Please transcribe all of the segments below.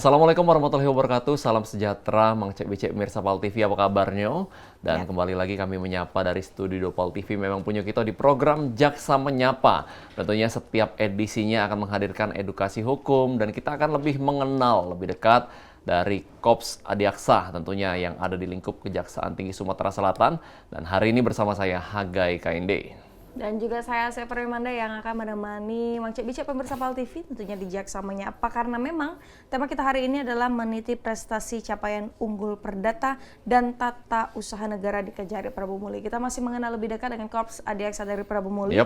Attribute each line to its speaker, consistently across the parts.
Speaker 1: Assalamualaikum warahmatullahi wabarakatuh. Salam sejahtera, Mang Cek Becek Mirsa Pal TV, apa kabarnya? Dan kembali lagi kami menyapa dari studio Pal TV. Memang punya kita di program Jaksa Menyapa. Tentunya setiap edisinya akan menghadirkan edukasi hukum dan kita akan lebih mengenal, lebih dekat dari Kops Adiaksa tentunya yang ada di lingkup Kejaksaan Tinggi Sumatera Selatan. Dan hari ini bersama saya Hagai KND.
Speaker 2: Dan juga saya Permanda yang akan menemani Mang Cek Becek pemirsa Pal TV tentunya di Jaksa Menyapa, karena memang tema kita hari ini adalah meniti prestasi capaian unggul perdata dan tata usaha negara di Kejari Prabu Muli. Kita masih mengenal lebih dekat dengan Korps Adiaksa dari Prabu Muli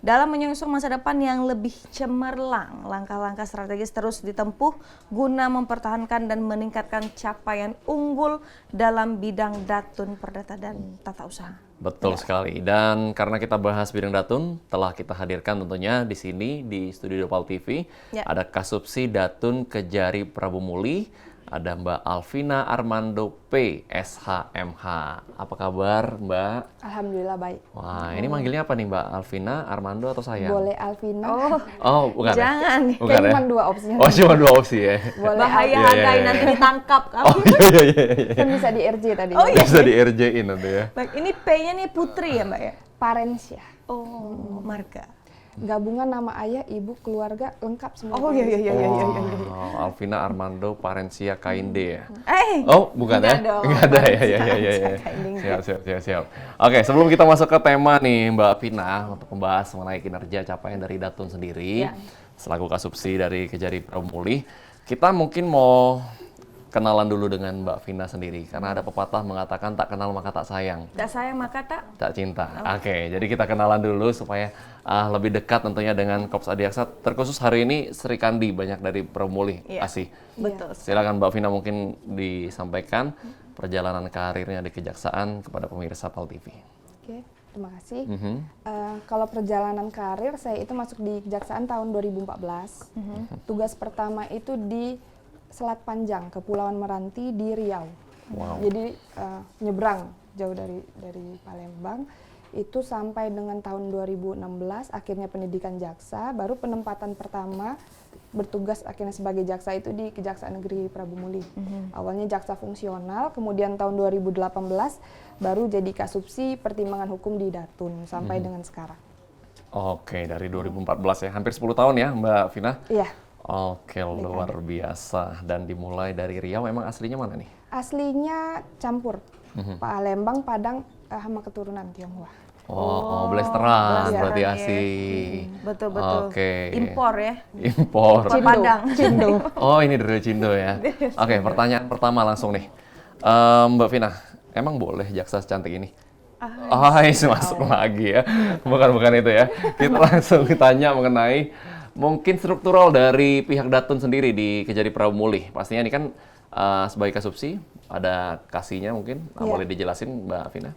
Speaker 2: dalam menyongsong masa depan yang lebih cemerlang. Langkah-langkah strategis terus ditempuh guna mempertahankan dan meningkatkan capaian unggul dalam bidang datun perdata dan tata usaha.
Speaker 1: Betul sekali. Dan karena kita bahas bidang datun, telah kita hadirkan tentunya di sini di studio Pal TV ada Kasubsi Datun Kejari Prabu Muli, ada Mbak Alvina Armando P. SHMH. Apa kabar, Mbak?
Speaker 3: Alhamdulillah baik.
Speaker 1: Wah, ini manggilnya apa nih, Mbak? Alvina, Armando atau saya?
Speaker 3: Boleh Alvina.
Speaker 1: Oh, bukan.
Speaker 2: Jangan.
Speaker 1: Bukan
Speaker 3: Cuma dua opsinya.
Speaker 1: Oh, cuma dua opsi ya.
Speaker 3: Boleh.
Speaker 2: Bahaya Hagai nanti ditangkap kamu.
Speaker 1: Oh, iya.
Speaker 3: Kan bisa di RJ tadi.
Speaker 2: Oh, iya.
Speaker 1: Bisa di RJ-in nanti ya.
Speaker 2: Baik, ini P-nya nih Putri ya, Mbak ya?
Speaker 3: Parensia.
Speaker 2: Oh, marga.
Speaker 3: Gabungan nama ayah, ibu, keluarga lengkap semua.
Speaker 2: Oh, iya.
Speaker 1: Wow, Alvina Armando Parensia Kainde ya.
Speaker 2: Oh,
Speaker 1: bukan
Speaker 2: enggak
Speaker 1: ya?
Speaker 2: dong.
Speaker 1: Enggak ada ya. Siap. Oke, sebelum kita masuk ke tema nih Mbak Vina untuk membahas mengenai kinerja capaian dari Datun sendiri, selaku Kasubsi dari Kejari Prabu Muli, kita mungkin mau kenalan dulu dengan Mbak Vina sendiri, karena ada pepatah mengatakan tak kenal maka tak sayang.
Speaker 2: Tak sayang maka tak
Speaker 1: Cinta. Oke, jadi kita kenalan dulu supaya lebih dekat tentunya dengan Kops Adiaksa. Terkhusus hari ini Sri Kandi banyak dari Prabu Muli, Asih.
Speaker 2: Betul.
Speaker 1: Silakan Mbak Vina mungkin disampaikan perjalanan karirnya di Kejaksaan kepada pemirsa Pal TV.
Speaker 3: Oke, terima kasih. Kalau perjalanan karir, saya itu masuk di Kejaksaan tahun 2014. Tugas pertama itu di Selat Panjang, Kepulauan Meranti di Riau.
Speaker 1: Wow.
Speaker 3: Jadi nyebrang jauh dari Palembang. Itu sampai dengan tahun 2016 akhirnya pendidikan jaksa, baru penempatan pertama bertugas akhirnya sebagai jaksa itu di Kejaksaan Negeri Prabu Muli. Awalnya jaksa fungsional, kemudian tahun 2018 baru jadi Kasubsi Pertimbangan Hukum di Datun sampai dengan sekarang.
Speaker 1: Oke, dari 2014 ya, hampir 10 tahun ya Mbak Vina?
Speaker 3: Iya.
Speaker 1: Oke, luar biasa. Dan dimulai dari Riau, emang aslinya mana nih?
Speaker 3: Aslinya campur, Palembang, Padang, sama keturunan Tionghoa.
Speaker 1: Oh, Blasteran berarti
Speaker 2: Blasteran,
Speaker 1: asli.
Speaker 2: Betul.
Speaker 1: Oke.
Speaker 2: Impor ya.
Speaker 1: Impor.
Speaker 2: Padang.
Speaker 3: Cindo.
Speaker 1: Oh, ini dari Cindo ya. Oke, pertanyaan pertama langsung nih. Mbak Vina, emang boleh jaksa secantik ini? Masuk lagi ya. Bukan itu ya. Kita langsung tanya mengenai mungkin struktural dari pihak Datun sendiri di Kejari Prabu Muli. Pastinya ini kan sebagai Kasubsi, ada kasihnya mungkin. Boleh dijelasin Mbak Vina?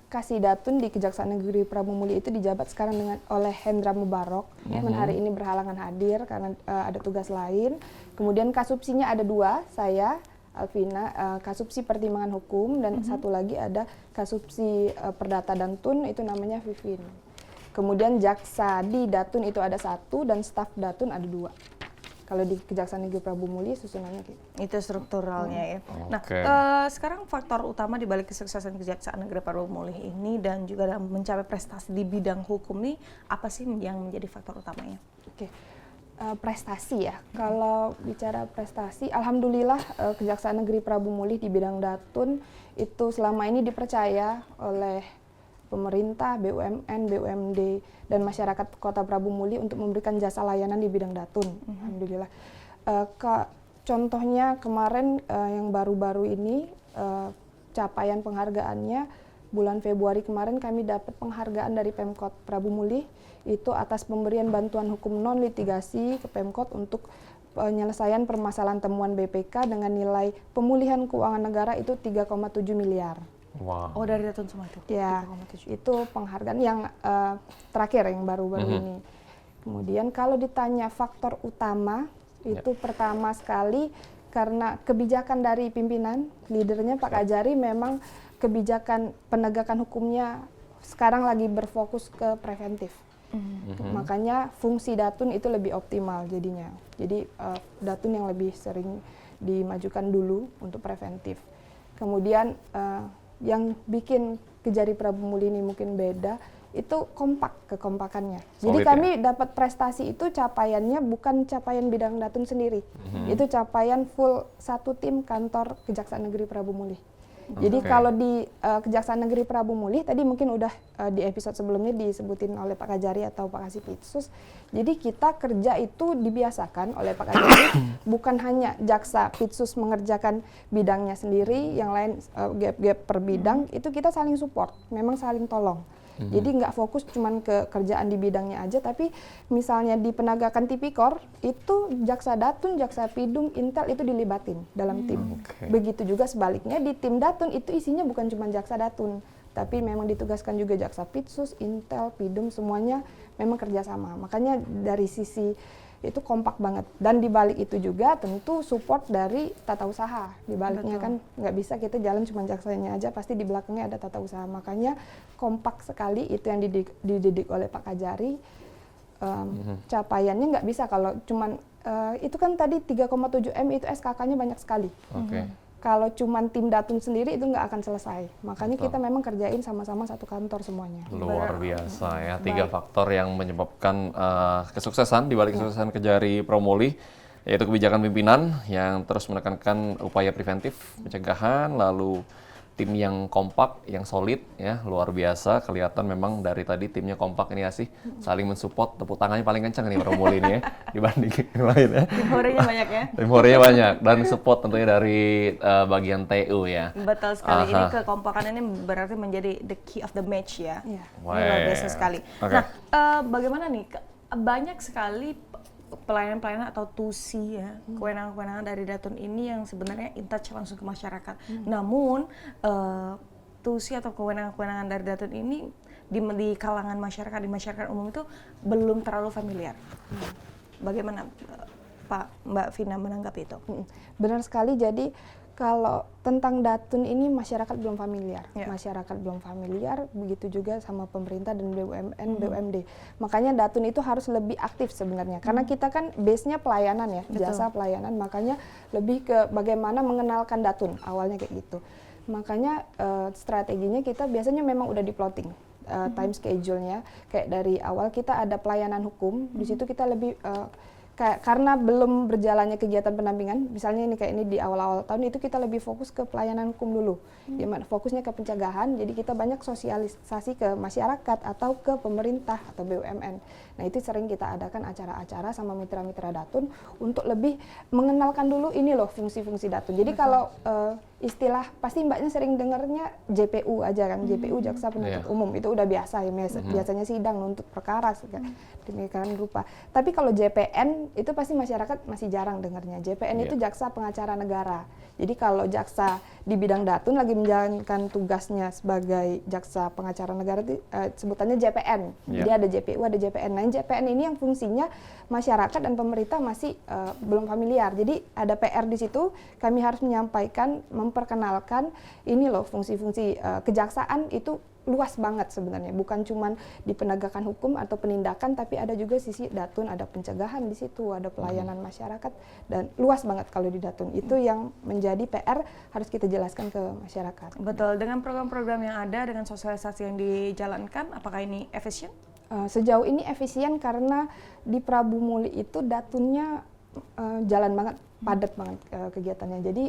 Speaker 3: Kasih Datun di Kejaksaan Negeri Prabu Muli itu dijabat sekarang oleh Hendra Mubarok. Namun hari ini berhalangan hadir karena ada tugas lain. Kemudian Kasubsinya ada dua, saya Alvina, Kasubsi Pertimbangan Hukum, dan satu lagi ada Kasubsi Perdata dan Tun, itu namanya Vivin. Kemudian jaksa di Datun itu ada satu dan staf Datun ada dua. Kalau di Kejaksaan Negeri Prabu Muli susunannya gitu.
Speaker 2: Itu strukturalnya ya. Nah, sekarang faktor utama di balik kesuksesan Kejaksaan Negeri Prabu Muli ini dan juga dalam mencapai prestasi di bidang hukum ini, apa sih yang menjadi faktor utamanya?
Speaker 3: Oke. Prestasi ya. Kalau bicara prestasi, alhamdulillah Kejaksaan Negeri Prabu Muli di bidang Datun itu selama ini dipercaya oleh pemerintah, BUMN, BUMD, dan masyarakat Kota Prabu Muli untuk memberikan jasa layanan di bidang Datun. Alhamdulillah. Contohnya kemarin yang baru-baru ini capaian penghargaannya bulan Februari kemarin kami dapat penghargaan dari Pemkot Prabu Muli itu atas pemberian bantuan hukum non litigasi ke Pemkot untuk penyelesaian permasalahan temuan BPK dengan nilai pemulihan keuangan negara itu 3,7 miliar.
Speaker 1: Wow.
Speaker 2: Oh, dari Datun semua itu?
Speaker 3: Ya, itu penghargaan yang terakhir yang baru-baru ini. Kemudian kalau ditanya faktor utama, itu pertama sekali karena kebijakan dari pimpinan, leadernya Pak Kajari memang kebijakan penegakan hukumnya sekarang lagi berfokus ke preventif. Makanya fungsi datun itu lebih optimal jadinya. Jadi datun yang lebih sering dimajukan dulu untuk preventif. Kemudian yang bikin Kejari Prabu Muli ini mungkin beda, itu kekompakannya. Jadi
Speaker 1: Solid,
Speaker 3: kami dapat prestasi itu capaiannya bukan capaian bidang datun sendiri. Itu capaian full satu tim kantor Kejaksaan Negeri Prabu Muli. Jadi kalau di Kejaksaan Negeri Prabu Muli tadi mungkin udah di episode sebelumnya disebutin oleh Pak Kajari atau Pak Kasipitsus. Jadi kita kerja itu dibiasakan oleh Pak Kajari bukan hanya jaksa Pitsus mengerjakan bidangnya sendiri, yang lain gap-gap per bidang itu kita saling support, memang saling tolong. Jadi nggak fokus cuman ke kerjaan di bidangnya aja, tapi misalnya di penegakan tipikor itu jaksa datun, jaksa pidum, intel itu dilibatin dalam tim. Begitu juga sebaliknya di tim datun itu isinya bukan cuma jaksa datun, tapi memang ditugaskan juga jaksa pitsus, intel, pidum, semuanya memang kerjasama. Makanya dari sisi itu kompak banget, dan di balik itu juga tentu support dari tata usaha. Di baliknya kan nggak bisa kita jalan cuma jaksanya aja, pasti di belakangnya ada tata usaha. Makanya kompak sekali, itu yang dididik oleh Pak Kajari. Capaiannya nggak bisa kalau cuman itu kan tadi 3,7 M itu SKK-nya banyak sekali. Kalau cuman tim datun sendiri itu nggak akan selesai. Makanya kita memang kerjain sama-sama satu kantor semuanya.
Speaker 1: Luar biasa ya, 3 faktor yang menyebabkan kesuksesan di balik kesuksesan Kejari Prabu Muli, yaitu kebijakan pimpinan yang terus menekankan upaya preventif, pencegahan, lalu tim yang kompak, yang solid ya, luar biasa. Kelihatan memang dari tadi timnya kompak ini ya sih, saling mensupport. Tepuk tangannya paling kencang nih Prabu Muli ini ya, dibanding yang lain ya.
Speaker 2: Tim horenya banyak ya.
Speaker 1: Tim horenya banyak, dan support tentunya dari bagian TU ya.
Speaker 2: Betul sekali. Ini kekompakan ini berarti menjadi the key of the match ya. Ini luar biasa sekali. Nah, bagaimana nih? Banyak sekali pelayanan-pelayanan atau tusi ya, kewenangan-kewenangan dari datun ini yang sebenarnya in touch langsung ke masyarakat. Namun tusi atau kewenangan-kewenangan dari datun ini di kalangan masyarakat, di masyarakat umum itu belum terlalu familiar. Bagaimana Mbak Vina menanggapi itu?
Speaker 3: Benar sekali. Jadi kalau tentang datun ini masyarakat belum familiar. Masyarakat belum familiar, begitu juga sama pemerintah dan BUMN, BUMD. Makanya datun itu harus lebih aktif sebenarnya. Karena kita kan base-nya pelayanan ya, jasa pelayanan. Makanya lebih ke bagaimana mengenalkan datun, awalnya kayak gitu. Makanya strateginya kita biasanya memang udah di-plotting. Time schedule-nya, kayak dari awal kita ada pelayanan hukum, di situ kita lebih karena belum berjalannya kegiatan pendampingan, misalnya ini kayak ini di awal-awal tahun itu kita lebih fokus ke pelayanan hukum dulu, fokusnya ke pencegahan, jadi kita banyak sosialisasi ke masyarakat atau ke pemerintah atau BUMN. Nah itu sering kita adakan acara-acara sama mitra-mitra datun untuk lebih mengenalkan dulu ini loh fungsi-fungsi datun. Jadi kalau istilah pasti mbaknya sering dengarnya JPU aja kan, JPU jaksa penuntut umum itu udah biasa ya, biasanya sidang nuntut perkara demikian rupa. Tapi kalau JPN itu pasti masyarakat masih jarang dengarnya. JPN itu jaksa pengacara negara. Jadi kalau jaksa di bidang datun lagi menjalankan tugasnya sebagai jaksa pengacara negara itu sebutannya JPN. Jadi ada JPU, ada JPN. Nah JPN ini yang fungsinya masyarakat dan pemerintah masih belum familiar. Jadi ada PR di situ, kami harus menyampaikan, memperkenalkan ini loh fungsi-fungsi kejaksaan itu luas banget sebenarnya, bukan cuma di penegakan hukum atau penindakan, tapi ada juga sisi datun, ada pencegahan di situ, ada pelayanan masyarakat, dan luas banget kalau di datun. Itu yang menjadi PR harus kita jelaskan ke masyarakat.
Speaker 2: Betul, dengan program-program yang ada, dengan sosialisasi yang dijalankan, apakah ini efisien?
Speaker 3: Sejauh ini efisien karena di Prabu Muli itu datunnya jalan banget, padat banget kegiatannya. Jadi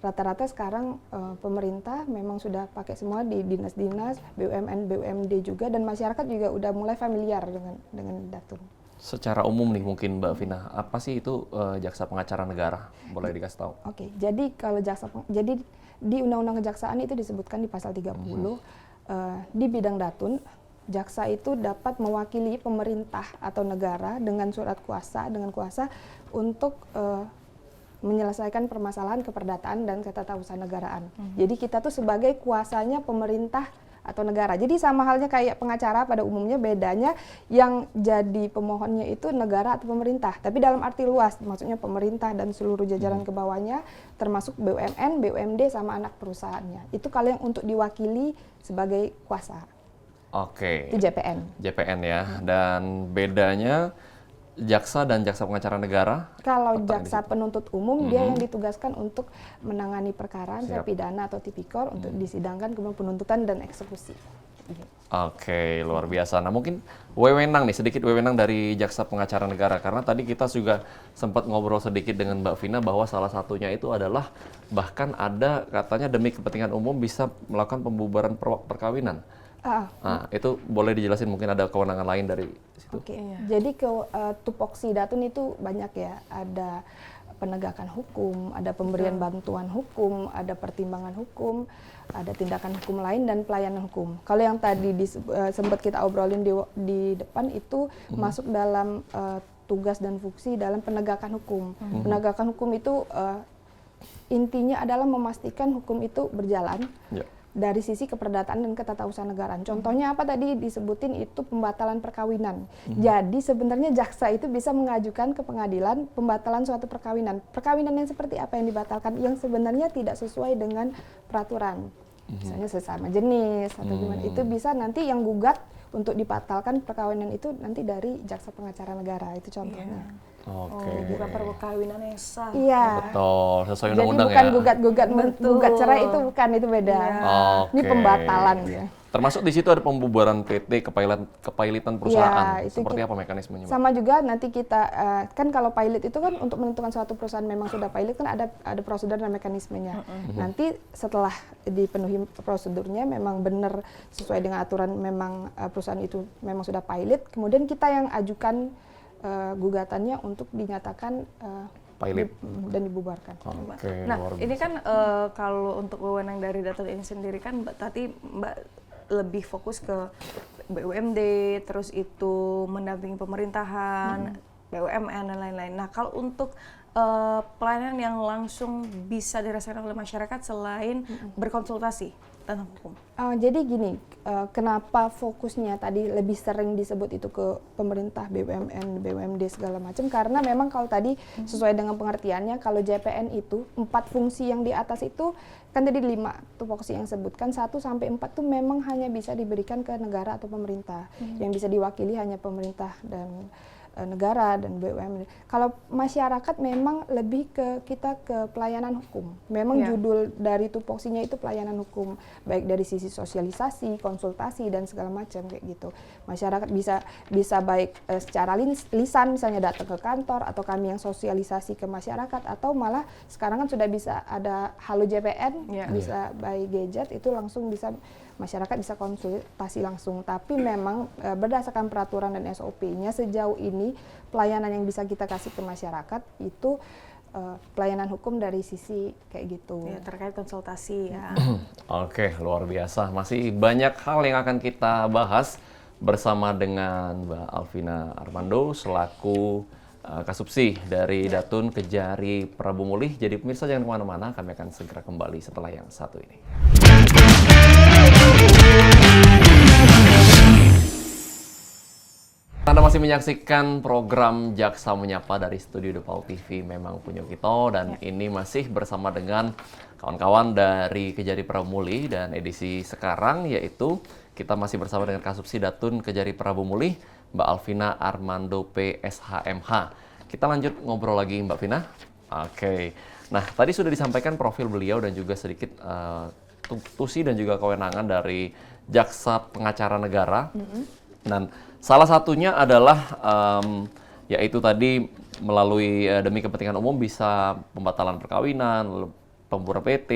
Speaker 3: rata-rata sekarang pemerintah memang sudah pakai semua di dinas-dinas, BUMN, BUMD juga, dan masyarakat juga udah mulai familiar dengan datun.
Speaker 1: Secara umum nih mungkin Mbak Vina, apa sih itu jaksa pengacara negara? Boleh dikasih tahu?
Speaker 3: Oke, jadi kalau jadi di Undang-Undang Kejaksaan itu disebutkan di pasal 30 di bidang datun, jaksa itu dapat mewakili pemerintah atau negara dengan surat kuasa, untuk menyelesaikan permasalahan keperdataan dan ketatahusan negaraan. Jadi kita tuh sebagai kuasanya pemerintah atau negara. Jadi sama halnya kayak pengacara pada umumnya, bedanya yang jadi pemohonnya itu negara atau pemerintah. Tapi dalam arti luas, maksudnya pemerintah dan seluruh jajaran ke bawahnya, termasuk BUMN, BUMD sama anak perusahaannya. Itu kalau yang untuk diwakili sebagai kuasa.
Speaker 1: Oke.
Speaker 3: Itu JPN.
Speaker 1: JPN ya. Dan bedanya jaksa dan jaksa pengacara negara?
Speaker 3: Kalau
Speaker 1: Letak di
Speaker 3: jaksa
Speaker 1: situ.
Speaker 3: penuntut umum dia yang ditugaskan untuk menangani perkara
Speaker 1: Siap.
Speaker 3: pidana atau tipikor untuk disidangkan, kemudian penuntutan dan eksekusi.
Speaker 1: Oke, luar biasa. Nah, mungkin wewenang nih, sedikit wewenang dari jaksa pengacara negara. Karena tadi kita juga sempat ngobrol sedikit dengan Mbak Vina bahwa salah satunya itu adalah bahkan ada katanya demi kepentingan umum bisa melakukan pembubaran perkawinan. Nah, itu boleh dijelasin, mungkin ada kewenangan lain dari situ.
Speaker 3: Oke, jadi tupoksi datun itu banyak ya, ada penegakan hukum, ada pemberian bantuan hukum, ada pertimbangan hukum, ada tindakan hukum lain dan pelayanan hukum. Kalau yang tadi sempat kita obrolin di depan itu masuk dalam tugas dan fungsi dalam penegakan hukum. Penegakan hukum itu intinya adalah memastikan hukum itu berjalan.
Speaker 1: Ya.
Speaker 3: Dari sisi keperdataan dan ketatausanegaraan. Contohnya apa tadi disebutin itu pembatalan perkawinan. Jadi sebenarnya jaksa itu bisa mengajukan ke pengadilan pembatalan suatu perkawinan. Perkawinan yang seperti apa yang dibatalkan yang sebenarnya tidak sesuai dengan peraturan. Misalnya sesama jenis atau gimana. Itu bisa nanti yang gugat untuk dibatalkan perkawinan itu nanti dari jaksa pengacara negara, itu contohnya.
Speaker 1: Oke.
Speaker 2: Bukan perkawinan yang sah.
Speaker 3: Iya.
Speaker 1: Betul, sesuai
Speaker 3: Jadi
Speaker 1: undang-undang
Speaker 3: bukan
Speaker 1: ya.
Speaker 3: gugat cerai itu bukan, itu beda.
Speaker 1: Oke.
Speaker 3: Ini pembatalan ya.
Speaker 1: Termasuk di situ ada pembubaran PT, kepailitan perusahaan.
Speaker 3: Iya, itu
Speaker 1: Seperti apa mekanismenya, Mbak?
Speaker 3: Sama juga nanti kita kan kalau pilot itu kan untuk menentukan suatu perusahaan memang sudah pilot kan ada prosedur dan mekanismenya. Nanti setelah dipenuhi prosedurnya memang benar sesuai dengan aturan, memang perusahaan itu memang sudah pilot, kemudian kita yang ajukan gugatannya untuk dinyatakan
Speaker 1: Pilot.
Speaker 3: dan dibubarkan.
Speaker 1: Oke,
Speaker 2: Nah,
Speaker 1: luar
Speaker 2: ini
Speaker 1: biasa.
Speaker 2: kan kalau untuk wewenang dari Datun ini sendiri kan Mbak lebih fokus ke BUMD, terus itu mendampingi pemerintahan, BUMN dan lain-lain. Nah, kalau untuk pelayanan yang langsung bisa dirasakan oleh masyarakat selain berkonsultasi tentang hukum.
Speaker 3: Jadi gini, kenapa fokusnya tadi lebih sering disebut itu ke pemerintah, BUMN, BUMD segala macam, karena memang kalau tadi sesuai dengan pengertiannya, kalau JPN itu 4 fungsi yang di atas itu kan tadi 5 tupoksi yang sebutkan, 1 sampai 4 tuh memang hanya bisa diberikan ke negara atau pemerintah, yang bisa diwakili hanya pemerintah dan negara dan BUMN. Kalau masyarakat memang lebih kita ke pelayanan hukum. Memang judul dari tupoksinya itu pelayanan hukum, baik dari sisi sosialisasi, konsultasi dan segala macam kayak gitu. Masyarakat bisa baik secara lisan misalnya datang ke kantor, atau kami yang sosialisasi ke masyarakat, atau malah sekarang kan sudah bisa ada Halo JPN, bisa by gadget, itu langsung bisa masyarakat bisa konsultasi langsung. Tapi memang berdasarkan peraturan dan SOP-nya sejauh ini pelayanan yang bisa kita kasih ke masyarakat itu pelayanan hukum dari sisi kayak gitu.
Speaker 2: Ya, terkait konsultasi ya.
Speaker 1: Oke, luar biasa. Masih banyak hal yang akan kita bahas bersama dengan Mbak Alvina Armando selaku Kasubsi dari Datun Kejari Prabu Mulih. Jadi pemirsa jangan kemana-mana, kami akan segera kembali setelah yang satu ini. Anda masih menyaksikan program Jaksa Menyapa dari Studio Dopal TV Memang Punya Kita, dan ini masih bersama dengan kawan-kawan dari Kejari Prabu Mulih, dan edisi sekarang yaitu kita masih bersama dengan Kasubsi Datun Kejari Prabu Mulih, Mbak Alvina Armando PSHMH. Kita lanjut ngobrol lagi, Mbak Vina. Oke. Nah, tadi sudah disampaikan profil beliau dan juga sedikit tusi dan juga kewenangan dari Jaksa Pengacara Negara. Dan salah satunya adalah yaitu tadi melalui demi kepentingan umum bisa pembatalan perkawinan, lalu pembubaran PT,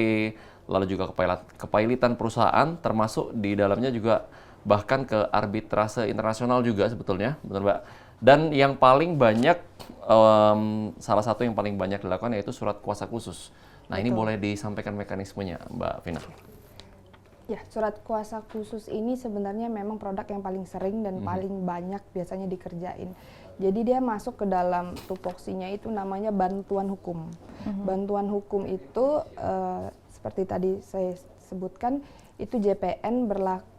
Speaker 1: lalu juga kepailitan perusahaan, termasuk di dalamnya juga bahkan ke arbitrase internasional juga sebetulnya, benar Mbak? Dan yang paling banyak, salah satu yang paling banyak dilakukan yaitu surat kuasa khusus. Nah, ini boleh disampaikan mekanismenya, Mbak Vina?
Speaker 3: Ya, surat kuasa khusus ini sebenarnya memang produk yang paling sering dan paling banyak biasanya dikerjain. Jadi dia masuk ke dalam tupoksinya itu namanya bantuan hukum. Bantuan hukum itu seperti tadi saya sebutkan, itu JPN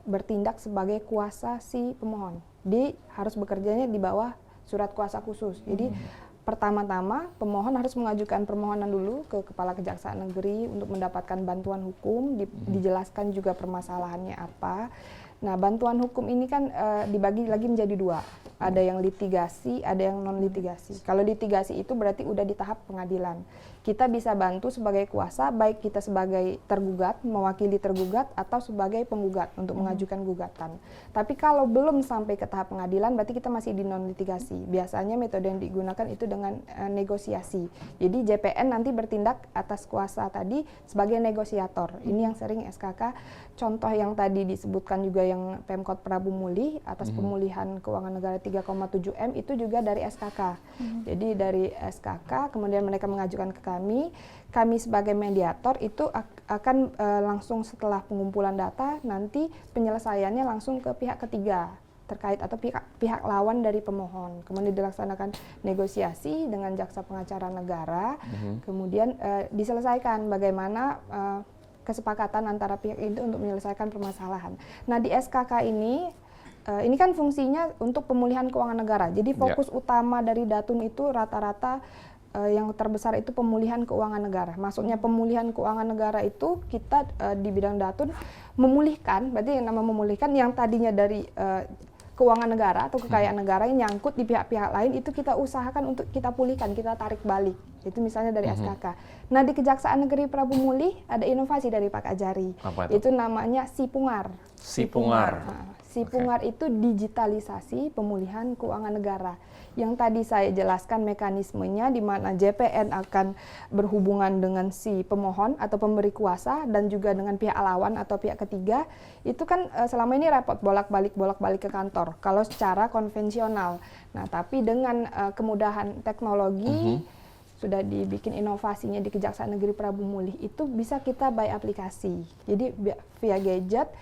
Speaker 3: bertindak sebagai kuasa si pemohon. Dia harus bekerjanya di bawah surat kuasa khusus. Jadi pertama-tama pemohon harus mengajukan permohonan dulu ke Kepala Kejaksaan Negeri untuk mendapatkan bantuan hukum, dijelaskan juga permasalahannya apa. Nah, bantuan hukum ini kan dibagi lagi menjadi dua. Ada yang litigasi, ada yang non litigasi. Kalau litigasi itu berarti udah di tahap pengadilan. Kita bisa bantu sebagai kuasa, baik kita sebagai tergugat, mewakili tergugat, atau sebagai penggugat untuk mengajukan gugatan. Tapi kalau belum sampai ke tahap pengadilan, berarti kita masih di non litigasi. Biasanya metode yang digunakan itu dengan negosiasi. Jadi JPN nanti bertindak atas kuasa tadi sebagai negosiator. Ini yang sering SKK. Contoh yang tadi disebutkan juga yang Pemkot Prabu Muli atas pemulihan keuangan negara 3,7 M itu juga dari SKK. Jadi dari SKK kemudian mereka mengajukan ke kami sebagai mediator itu akan langsung setelah pengumpulan data nanti penyelesaiannya langsung ke pihak ketiga terkait atau pihak lawan dari pemohon. Kemudian dilaksanakan negosiasi dengan jaksa pengacara negara, kemudian diselesaikan bagaimana kesepakatan antara pihak itu untuk menyelesaikan permasalahan. Nah, di SKK ini kan fungsinya untuk pemulihan keuangan negara. Jadi fokus utama dari Datun itu rata-rata yang terbesar itu pemulihan keuangan negara. Maksudnya pemulihan keuangan negara itu kita di bidang Datun memulihkan, berarti yang nama memulihkan yang tadinya dari keuangan negara atau kekayaan negara yang nyangkut di pihak-pihak lain itu kita usahakan untuk kita pulihkan, kita tarik balik. Itu misalnya dari SKK. Nah, di Kejaksaan Negeri Prabu Muli ada inovasi dari Pak Kajari.
Speaker 1: Apa itu?
Speaker 3: Itu namanya Sipungar.
Speaker 1: Sipungar.
Speaker 3: Nah, Sipungar itu digitalisasi pemulihan keuangan negara. Yang tadi saya jelaskan mekanismenya di mana JPN akan berhubungan dengan si pemohon atau pemberi kuasa dan juga dengan pihak lawan atau pihak ketiga. Itu kan selama ini repot bolak-balik ke kantor kalau secara konvensional. Nah, tapi dengan kemudahan teknologi sudah dibikin inovasinya di Kejaksaan Negeri Prabu Muli itu bisa kita by aplikasi. Jadi via gadget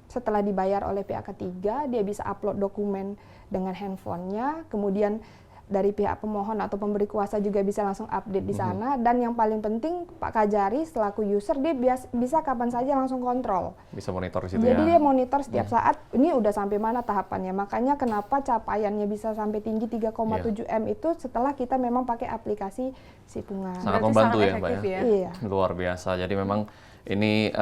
Speaker 3: setelah dibayar oleh pihak ketiga, dia bisa upload dokumen dengan handphonenya, kemudian dari pihak pemohon atau pemberi kuasa juga bisa langsung update di sana, dan yang paling penting Pak Kajari selaku user dia bisa kapan saja langsung kontrol.
Speaker 1: Bisa monitor di situ.
Speaker 3: Jadi dia monitor setiap saat, ini udah sampai mana tahapannya, makanya kenapa capaiannya bisa sampai tinggi 3,7 M itu setelah kita memang pakai aplikasi Sipungar.
Speaker 1: Sangat
Speaker 2: Berarti
Speaker 1: membantu
Speaker 2: sangat
Speaker 1: ya, Mbak
Speaker 2: efektif
Speaker 1: ya.
Speaker 3: Iya.
Speaker 1: Luar biasa. Jadi memang ini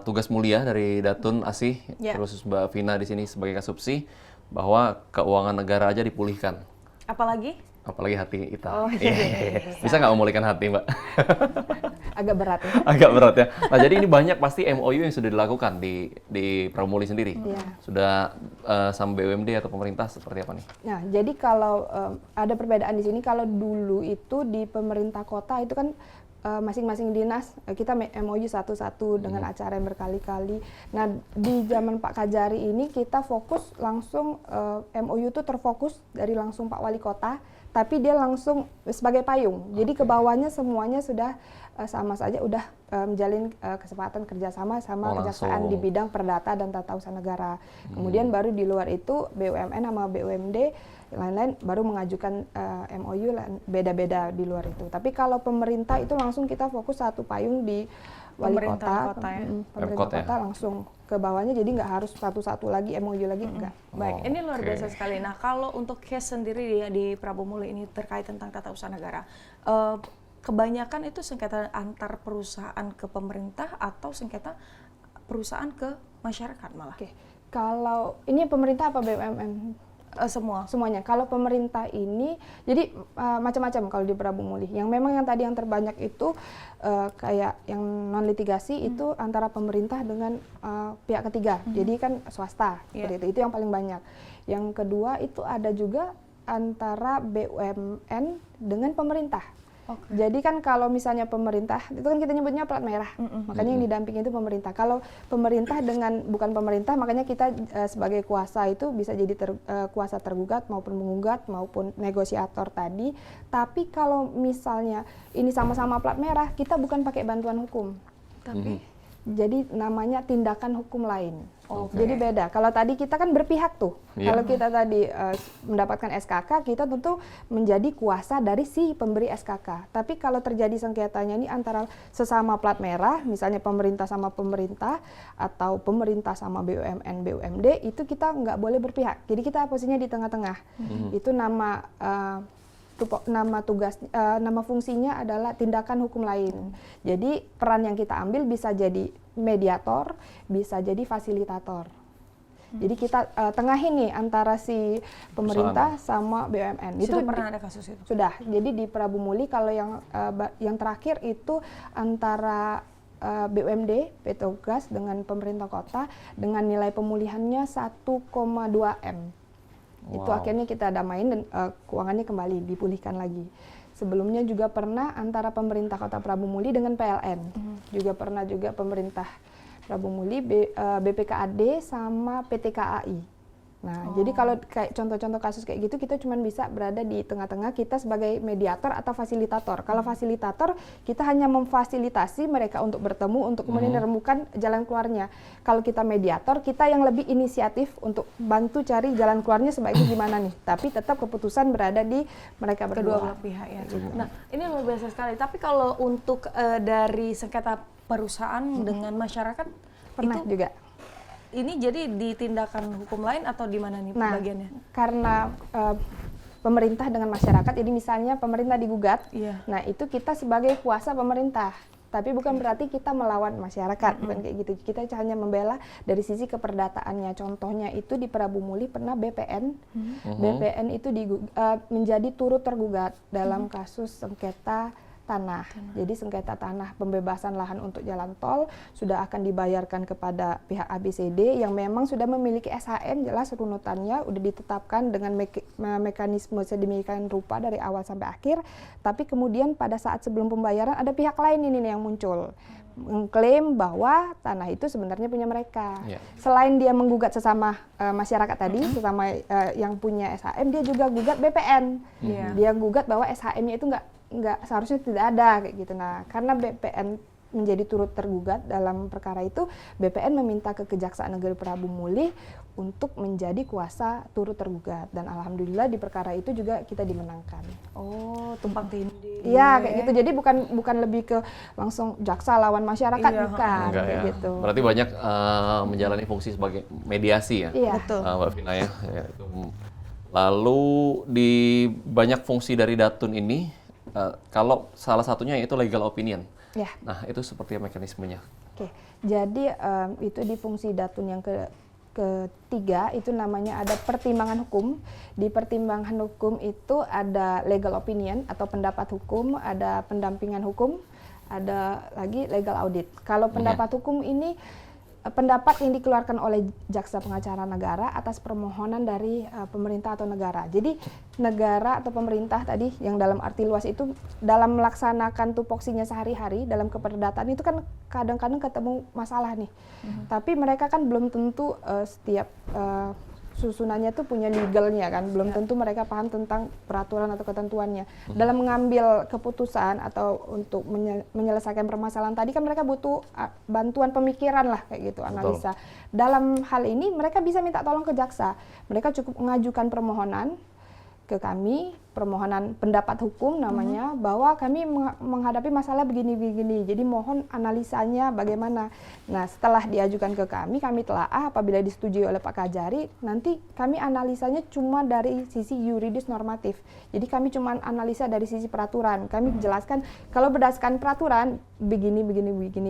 Speaker 1: tugas mulia dari Datun Asih, terus Mbak Vina di sini sebagai Kasubsi, bahwa keuangan negara aja dipulihkan.
Speaker 2: Apalagi?
Speaker 1: Apalagi hati kita.
Speaker 2: Oh, iya.
Speaker 1: Bisa nggak memulihkan hati, Mbak?
Speaker 3: Agak berat ya.
Speaker 1: Agak berat ya. Nah, jadi ini banyak pasti MOU yang sudah dilakukan di Prabu Muli sendiri.
Speaker 3: Iya.
Speaker 1: Sudah sama BUMD atau pemerintah seperti apa nih?
Speaker 3: Nah, jadi kalau ada perbedaan di sini, kalau dulu itu di pemerintah kota itu kan masing-masing dinas kita MOU satu-satu dengan acara yang berkali-kali. Nah, di zaman Pak Kajari ini kita fokus langsung MOU itu terfokus dari langsung Pak Wali Kota, tapi dia langsung sebagai payung. Jadi ke bawahnya semuanya sudah sama saja udah menjalin kesepakatan kerjasama sama kejaksaan di bidang perdata dan tata usaha negara. Kemudian baru di luar itu BUMN sama BUMD lain-lain baru mengajukan MOU beda-beda di luar itu. Tapi kalau pemerintah itu langsung kita fokus satu payung di wali kota, pemerintah kota langsung ke bawahnya, jadi nggak harus satu-satu lagi MOU lagi enggak.
Speaker 2: Baik, ini luar biasa sekali. Nah, kalau untuk case sendiri di Prabu Muli ini terkait tentang tata usaha negara, kebanyakan itu sengketa antar perusahaan ke pemerintah atau sengketa perusahaan ke masyarakat malah?
Speaker 3: Oke. Kalau ini pemerintah apa BUMN? Semuanya. Kalau pemerintah ini, jadi macam-macam kalau di Prabu Muli. Yang memang yang tadi yang terbanyak itu kayak yang non litigasi itu antara pemerintah dengan pihak ketiga. Jadi kan swasta seperti itu yang paling banyak. Yang kedua itu ada juga antara BUMN dengan pemerintah. Jadi kan kalau misalnya pemerintah, itu kan kita nyebutnya plat merah, makanya yang didampingi itu pemerintah. Kalau pemerintah dengan bukan pemerintah, makanya kita sebagai kuasa itu bisa jadi kuasa tergugat maupun menggugat maupun negosiator tadi. Tapi kalau misalnya ini sama-sama plat merah, kita bukan pakai bantuan hukum, tapi jadi namanya tindakan hukum lain. Jadi beda. Kalau tadi kita kan berpihak tuh. Kalau kita tadi mendapatkan SKK, kita tentu menjadi kuasa dari si pemberi SKK. Tapi kalau terjadi sengketanya ini antara sesama plat merah, misalnya pemerintah sama pemerintah, atau pemerintah sama BUMN, BUMD, itu kita nggak boleh berpihak. Jadi kita posisinya di tengah-tengah. Itu nama nama fungsinya adalah tindakan hukum lain. Jadi peran yang kita ambil bisa jadi mediator, bisa jadi fasilitator. Jadi kita tengahin nih antara si pemerintah sama BUMN.
Speaker 2: Sudah pernah ada kasus itu?
Speaker 3: Sudah. Jadi di Prabu Muli kalau yang terakhir itu antara BUMD, Petrogas dengan pemerintah kota dengan nilai pemulihannya 1,2 M. Itu akhirnya kita damain dan keuangannya kembali dipulihkan lagi. Sebelumnya juga pernah antara pemerintah Kota Prabu Muli dengan PLN. Juga pernah juga pemerintah Prabu Muli, BPKAD sama PT KAI. Nah, jadi kalau kayak contoh-contoh kasus kayak gitu kita cuma bisa berada di tengah-tengah, kita sebagai mediator atau fasilitator. Kalau fasilitator kita hanya memfasilitasi mereka untuk bertemu untuk kemudian menemukan jalan keluarnya. Kalau kita mediator, kita yang lebih inisiatif untuk bantu cari jalan keluarnya sebaiknya gimana nih. Tapi tetap keputusan berada di mereka berdua.
Speaker 2: Kedua belah pihak ya. Nah, ini luar biasa sekali. Tapi kalau untuk dari sengketa perusahaan dengan masyarakat
Speaker 3: Pernah
Speaker 2: itu
Speaker 3: juga.
Speaker 2: ini jadi di tindakan hukum lain atau di mana nih bagiannya?
Speaker 3: Karena pemerintah dengan masyarakat, ini misalnya pemerintah digugat, nah itu kita sebagai kuasa pemerintah. Tapi bukan berarti kita melawan masyarakat, bukan kayak gitu. Kita hanya membela dari sisi keperdataannya. Contohnya itu di Prabu Muli pernah BPN, BPN itu menjadi turut tergugat dalam kasus sengketa tanah. Jadi sengketa tanah pembebasan lahan untuk jalan tol sudah akan dibayarkan kepada pihak ABCD yang memang sudah memiliki SHM, jelas runutannya udah ditetapkan dengan mekanisme sedemikian rupa dari awal sampai akhir. Tapi kemudian pada saat sebelum pembayaran ada pihak lain ini nih yang muncul mengklaim bahwa tanah itu sebenarnya punya mereka. Selain dia menggugat sesama masyarakat tadi, sesama yang punya SHM, dia juga gugat BPN. Dia gugat bahwa SHM-nya itu nggak seharusnya tidak ada kayak gitu. Nah, karena BPN menjadi turut tergugat dalam perkara itu, BPN meminta ke Kejaksaan Negeri Prabu Muli untuk menjadi kuasa turut tergugat, dan alhamdulillah di perkara itu juga kita dimenangkan.
Speaker 2: Oh, tumpang tindih.
Speaker 3: Iya, kayak gitu. Jadi bukan lebih ke langsung jaksa lawan masyarakat, bukan
Speaker 1: Enggak,
Speaker 3: kayak
Speaker 1: ya.
Speaker 3: gitu.
Speaker 1: Berarti banyak menjalani fungsi sebagai mediasi ya.
Speaker 3: Iya,
Speaker 2: betul.
Speaker 1: Mbak Vina ya. Itu. Lalu di banyak fungsi dari Datun ini, kalau salah satunya yaitu legal opinion.
Speaker 3: Ya.
Speaker 1: Nah, itu seperti mekanismenya.
Speaker 3: Oke, jadi itu di fungsi Datun yang ketiga itu namanya ada pertimbangan hukum. Di pertimbangan hukum itu ada legal opinion atau pendapat hukum, ada pendampingan hukum, ada lagi legal audit. Kalau pendapat hukum ini pendapat yang dikeluarkan oleh jaksa pengacara negara atas permohonan dari pemerintah atau negara. Jadi negara atau pemerintah tadi yang dalam arti luas itu dalam melaksanakan tupoksinya sehari-hari dalam keperdataan itu kan kadang-kadang ketemu masalah nih. Tapi mereka kan belum tentu setiap susunannya tuh punya legalnya kan, belum tentu mereka paham tentang peraturan atau ketentuannya. Dalam mengambil keputusan atau untuk menyelesaikan permasalahan tadi kan mereka butuh bantuan pemikiran lah kayak gitu, analisa. Dalam hal ini mereka bisa minta tolong ke jaksa. Mereka cukup mengajukan permohonan ke kami, permohonan pendapat hukum namanya, bahwa kami menghadapi masalah begini-begini, jadi mohon analisanya bagaimana. Nah, setelah diajukan ke kami telaah, apabila disetujui oleh Pak Kajari, nanti kami analisanya cuma dari sisi yuridis normatif. Jadi kami cuma analisa dari sisi peraturan, kami jelaskan kalau berdasarkan peraturan begini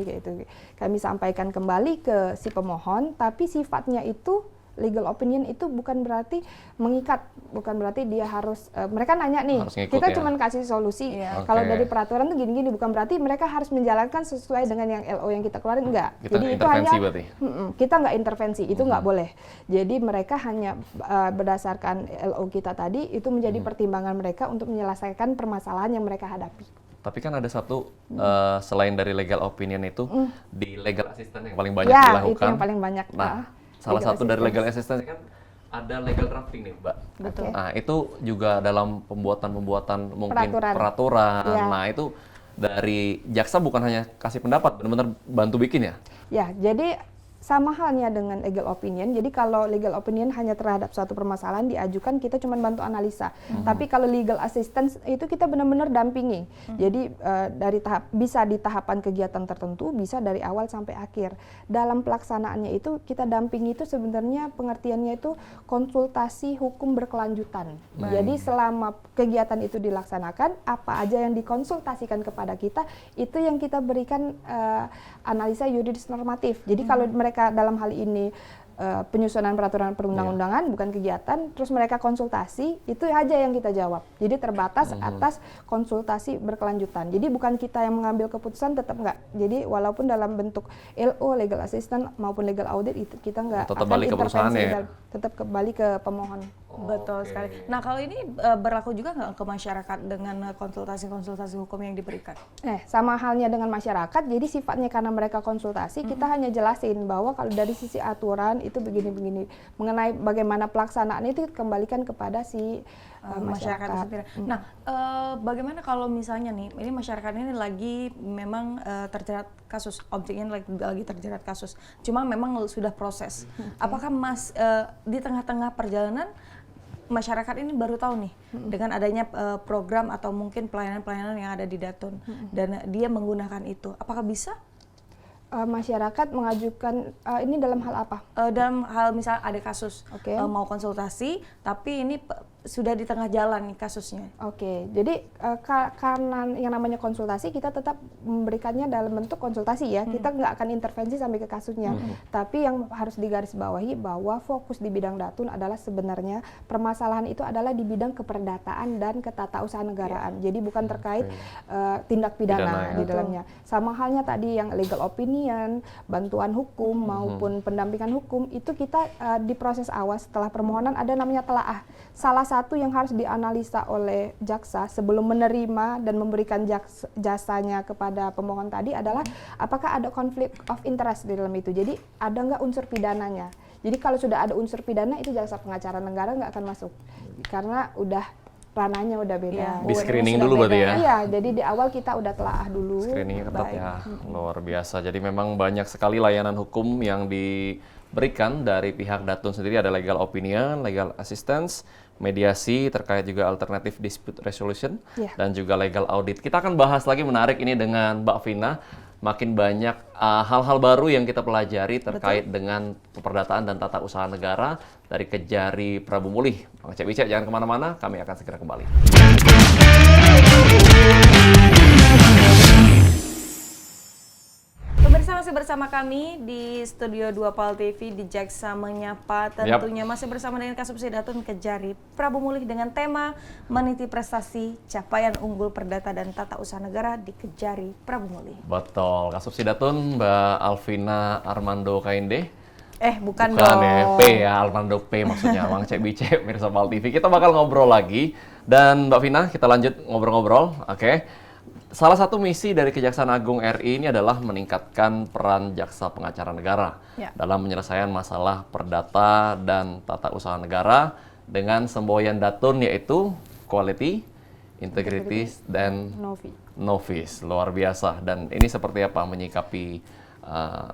Speaker 3: kayak itu. Kami sampaikan kembali ke si pemohon, tapi sifatnya itu legal opinion itu bukan berarti mengikat, bukan berarti dia harus mereka nanya nih, kita cuma kasih solusi. Kalau dari peraturan tuh gini-gini, bukan berarti mereka harus menjalankan sesuai dengan yang LO yang kita keluarin, enggak.
Speaker 1: Kita
Speaker 3: jadi itu hanya kita nggak intervensi, itu nggak boleh. Jadi mereka hanya berdasarkan LO kita tadi itu menjadi pertimbangan mereka untuk menyelesaikan permasalahan yang mereka hadapi.
Speaker 1: Tapi kan ada satu selain dari legal opinion itu di legal assistant yang paling banyak dilakukan.
Speaker 3: Itu yang paling banyak.
Speaker 1: Nah, salah satu dari legal assistance kan ada legal drafting nih, Mbak.
Speaker 3: Betul.
Speaker 1: Nah, itu juga dalam pembuatan mungkin peraturan. Nah, itu dari jaksa bukan hanya kasih pendapat, benar-benar bantu bikin ya?
Speaker 3: Ya, jadi sama halnya dengan legal opinion. Jadi kalau legal opinion hanya terhadap suatu permasalahan diajukan, kita cuma bantu analisa. Tapi kalau legal assistance itu kita benar-benar dampingi. Jadi dari bisa di tahapan kegiatan tertentu, bisa dari awal sampai akhir. Dalam pelaksanaannya itu kita dampingi itu sebenarnya pengertiannya itu konsultasi hukum berkelanjutan. Jadi selama kegiatan itu dilaksanakan, apa aja yang dikonsultasikan kepada kita itu yang kita berikan analisa yuridis normatif. Jadi kalau mereka dalam hal ini penyusunan peraturan perundang-undangan bukan kegiatan, terus mereka konsultasi, itu aja yang kita jawab. Jadi terbatas atas konsultasi berkelanjutan. Jadi bukan kita yang mengambil keputusan, tetap enggak. Jadi walaupun dalam bentuk LO, legal assistant maupun legal audit, itu kita enggak
Speaker 1: tetap
Speaker 3: akan
Speaker 1: balik ke
Speaker 3: intervensi,
Speaker 1: perusahaan ya?
Speaker 3: tetap kembali ke pemohon.
Speaker 2: Betul sekali. Nah, kalau ini berlaku juga nggak ke masyarakat dengan konsultasi-konsultasi hukum yang diberikan?
Speaker 3: Sama halnya dengan masyarakat, jadi sifatnya karena mereka konsultasi, kita hanya jelasin bahwa kalau dari sisi aturan itu begini-begini. Mengenai bagaimana pelaksanaan itu kembalikan kepada si masyarakat
Speaker 2: sendiri. Nah, bagaimana kalau misalnya nih, ini masyarakat ini lagi memang terjerat kasus, objeknya lagi terjerat kasus, cuma memang sudah proses. Apakah di tengah-tengah perjalanan masyarakat ini baru tahu nih dengan adanya program atau mungkin pelayanan-pelayanan yang ada di Datun dan dia menggunakan itu, apakah bisa?
Speaker 3: Masyarakat mengajukan ini dalam hal apa?
Speaker 2: Dalam hal misal ada kasus mau konsultasi, tapi ini sudah di tengah jalan nih kasusnya.
Speaker 3: Jadi karena yang namanya konsultasi, kita tetap memberikannya dalam bentuk konsultasi ya. Kita nggak akan intervensi sampai ke kasusnya. Tapi yang harus digarisbawahi bahwa fokus di bidang Datun adalah sebenarnya permasalahan itu adalah di bidang keperdataan dan ketatausanegaraan. Jadi bukan terkait tindak pidana di dalamnya. Sama halnya tadi yang legal opinion, bantuan hukum maupun pendampingan hukum, itu kita di proses awal setelah permohonan ada namanya telaah. Salah satu yang harus dianalisa oleh jaksa sebelum menerima dan memberikan jasanya kepada pemohon tadi adalah apakah ada konflik of interest di dalam itu. Jadi ada nggak unsur pidananya. Jadi kalau sudah ada unsur pidana, itu jaksa pengacara negara nggak akan masuk karena udah ranahnya udah beda.
Speaker 1: Di screening dulu berarti ya?
Speaker 3: Iya, jadi di awal kita udah telaah dulu.
Speaker 1: Screeningnya ketat ya, luar biasa. Jadi memang banyak sekali layanan hukum yang diberikan dari pihak Datun sendiri. Ada legal opinion, legal assistance, mediasi terkait juga alternative dispute resolution, dan juga legal audit. Kita akan bahas lagi menarik ini dengan Mbak Vina. Makin banyak hal-hal baru yang kita pelajari terkait dengan keperdataan dan tata usaha negara dari Kejari Prabu Mulih. Bang Cek jangan kemana-mana, kami akan segera kembali.
Speaker 2: Masih bersama kami di Studio 2 PAL TV di Jaksa Menyapa, tentunya masih bersama dengan Kasubsi Datun Kejari Prabu Mulih dengan tema meniti prestasi capaian unggul perdata dan tata usaha negara di Kejari Prabu Mulih.
Speaker 1: Betul, Kasubsi Datun Mbak Alvina Armando Kainde.
Speaker 2: Bukan
Speaker 1: dong.
Speaker 2: ya,
Speaker 1: P ya, Armando P maksudnya. Bang Cek Mirsa PAL TV. Kita bakal ngobrol lagi dan Mbak Vina kita lanjut ngobrol-ngobrol. Salah satu misi dari Kejaksaan Agung RI ini adalah meningkatkan peran jaksa pengacara negara dalam penyelesaian masalah perdata dan tata usaha negara dengan semboyan Datun yaitu quality, integrity, dan novice. Luar biasa. Dan ini seperti apa menyikapi